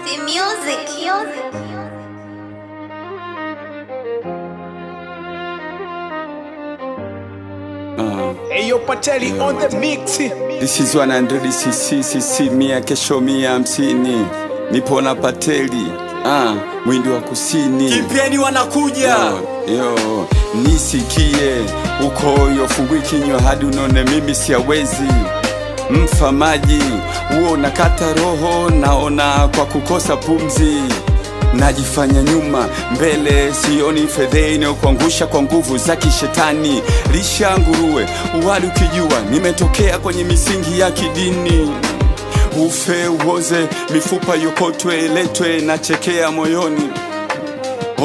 The music. Ayo Pateli on the mix. This is 100cc mia kesho 150. Nipo na Pateli mwindi wa kusini. Kipieni wanakuja. Yo, nisikie ukoyo fungui kinywa hadi unone mimi siawezi. Mfamaji uo nakata roho naona kwa kukosa pumzi. Najifanya nyuma mbele sioni fedheni kuangusha kwa nguvu za kishetani. Lisha nguruwe uwali ukijua nimetokea kwenye misingi ya kidini. Ufe uoze mifupa yokotwe letwe na chekea moyoni.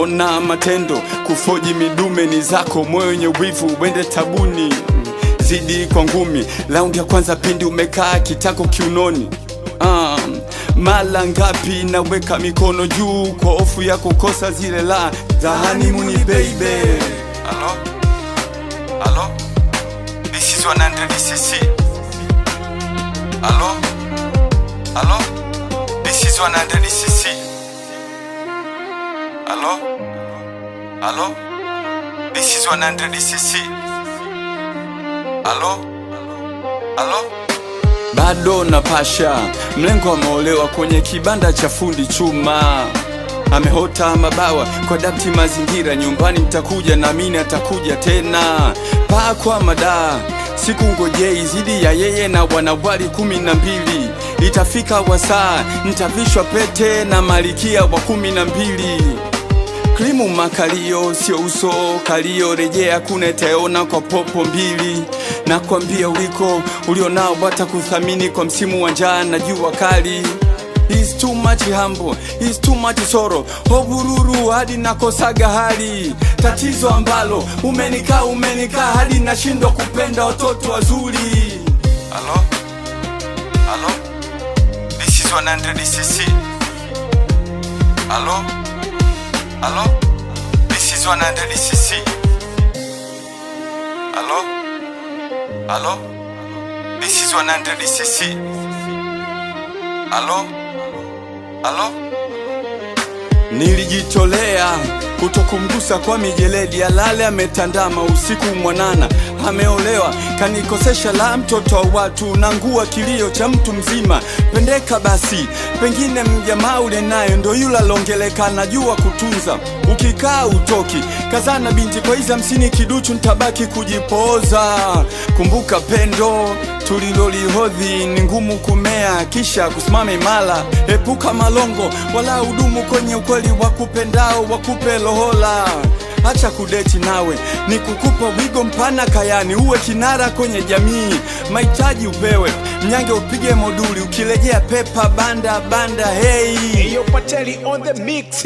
Ona matendo kufoji midume ni zako moyo wenye wivu wende tabuni. Zidi kwa ngumi laundi ya kwanza pindi umekaa kitako kiunoni. Mala ngapi naweka mikono juu kwa hofu ya kukosa zile la za honeymoon baby. Hello this is 100cc. Hello this is 100cc. Hello this is 100cc. Hello bado na pasha mlengo ameolewa kwenye kibanda cha fundi chuma. Amehota mabawa kwa dapti mazingira nyumbani mtakuja na mimi atakuja tena. Paa kwa mada siku ngojei zidi ya yeye na wanawali 12. Itafika wasaa nitavishwa pete na malikia wa 12. Krimu makalio sio uso kalio rejea kuneteona kwa popo 2. Na kuambia uliko ulionao bata kuthamini kwa msimu wa njaa na jua kali. He's too much humble, he's too much sorrow. Hobururu hadi nakosaga hali. Tatizo ambalo umenika hadi nashindwa kupenda watoto wazuri. Hello this is 100cc. Hello this is 100cc. Hello this is 100cc. Hello nilijitolea kutokumgusa kwa mijeledi. Alale ametandama usiku mwanana. Ameolewa kanikosesha la mtoto wa watu na ngua kilio cha mtu mzima. Pendeka basi pengine mjamaa ule nayo ndo yula longeleka najua kutunza. Ukikaa utoki kazana binti kwa hiza 50 kiduchu ntabaki kujipoza. Kumbuka pendo tulilolihodhi ni ngumu kumea kisha kusimama imala. Epuka malongo wala udumu kwenye ukweli wakupendao wakupe lohola. Acha kudeti nawe ni kukupa wigo mpana kayani uwe kinara kwenye jamii. Mahitaji upewe mnyange upige moduli ukilejea pepa banda hey. Ayo Pateli on the mix.